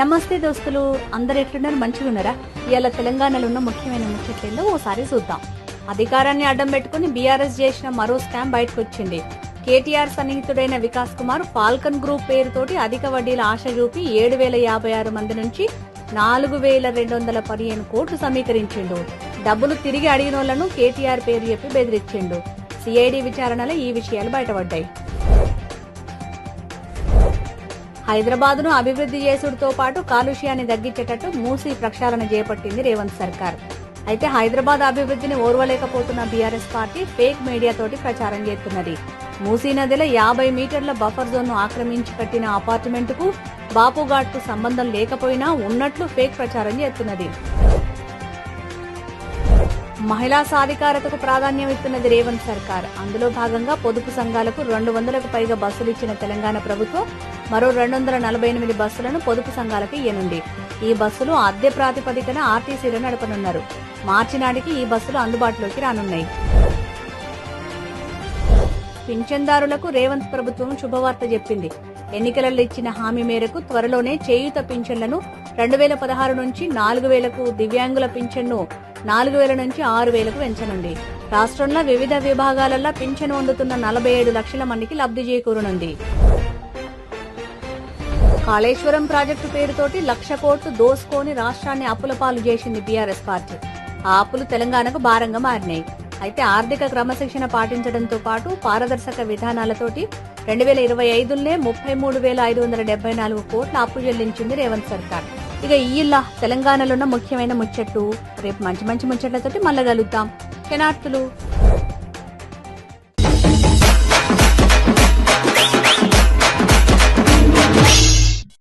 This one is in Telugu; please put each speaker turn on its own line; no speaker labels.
నమస్తే దోస్తులు, అందరు ఎట్లున్నారు? మంచిగా ఉన్నారా? ఇవాళ తెలంగాణలో ఉన్న ముఖ్యమైన ముచ్చట్లలో ఓసారి చూద్దాం. అధికారాన్ని అడ్డం పెట్టుకుని బీఆర్ఎస్ చేసిన మరో స్కామ్ బయటకు వచ్చింది. కేటీఆర్ సన్నిహితుడైన వికాస్ కుమార్ ఫాల్కన్ గ్రూప్ పేరుతోటి అధిక వడ్డీల ఆశ చూపి 7,056 మంది నుంచి 4,215 కోట్లు సమీకరించిండు. డబ్బులు తిరిగి అడిగినోళ్లను కేటీఆర్ పేరు చెప్పి బెదిరించిండు. సిఐడి విచారణలో ఈ విషయాలు బయటపడ్డాయి. హైదరాబాద్ ను అభివృద్ధి చేసుడుతో పాటు కాలుష్యాన్ని తగ్గించేటట్టు మూసీ ప్రక్షాళన చేపట్టింది రేవంత్ సర్కార్. అయితే హైదరాబాద్ అభివృద్ధిని ఓర్వలేకపోతున్న బీఆర్ఎస్ పార్టీ ఫేక్ మీడియాతోటి ప్రచారం చేస్తున్నది. మూసీ నదిలో 50 మీటర్ల బఫర్ జోన్ ను ఆక్రమించి కట్టిన అపార్ట్మెంట్ కు బాపుఘాట్ కు సంబంధం లేకపోయినా ఉన్నట్లు ఫేక్ ప్రచారం చేస్తున్నది. మహిళా సాధికారతకు ప్రాధాన్యం ఇస్తున్నది రేవంత్ సర్కార్. అందులో భాగంగా పొదుపు సంఘాలకు 200కు పైగా బస్సులు ఇచ్చిన తెలంగాణ ప్రభుత్వం మరో 248 బస్సులను పొదుపు సంఘాలకు ఇయ్యనుంది. ఈ బస్సులు అద్దె ప్రాతిపదికన ఆర్టీసీలో నడపనున్నారు. మార్చి నాటికి ఈ బస్సులు అందుబాటులోకి రానున్నాయి. పింఛన్దారులకు రేవంత్ ప్రభుత్వం శుభవార్త చెప్పింది. ఎన్నికలలో ఇచ్చిన హామీ మేరకు త్వరలోనే చేయూత పింఛన్లను 2016 నుంచి 4,000కు, దివ్యాంగుల పింఛన్ను 4,000 నుంచి 6,000కు పెంచనుంది. రాష్ట్రంలో వివిధ విభాగాలలో పింఛను అందుతున్న 47 లక్షల మందికి లబ్ధి చేకూరనుంది. కాళేశ్వరం ప్రాజెక్టు పేరుతోటి 1,00,000 కోట్లు దోసుకొని రాష్ట్రాన్ని అప్పుల పాలు చేసింది బీఆర్ఎస్ పార్టీ. ఆ అప్పులు తెలంగాణకు భారంగా మారినాయి. అయితే ఆర్థిక క్రమశిక్షణ పాటించడంతో పాటు పారదర్శక విధానాలతోటి 2025లోనే 33,574 కోట్ల అప్పు చెల్లించింది రేవంత్ సర్కార్. ఇక ఈల్లా తెలంగాణలో ఉన్న ముఖ్యమైన ముచ్చట్లు. రేపు మంచి ముచ్చట్లతోటి మళ్ళా కలుద్దాం. క్షణార్థులు.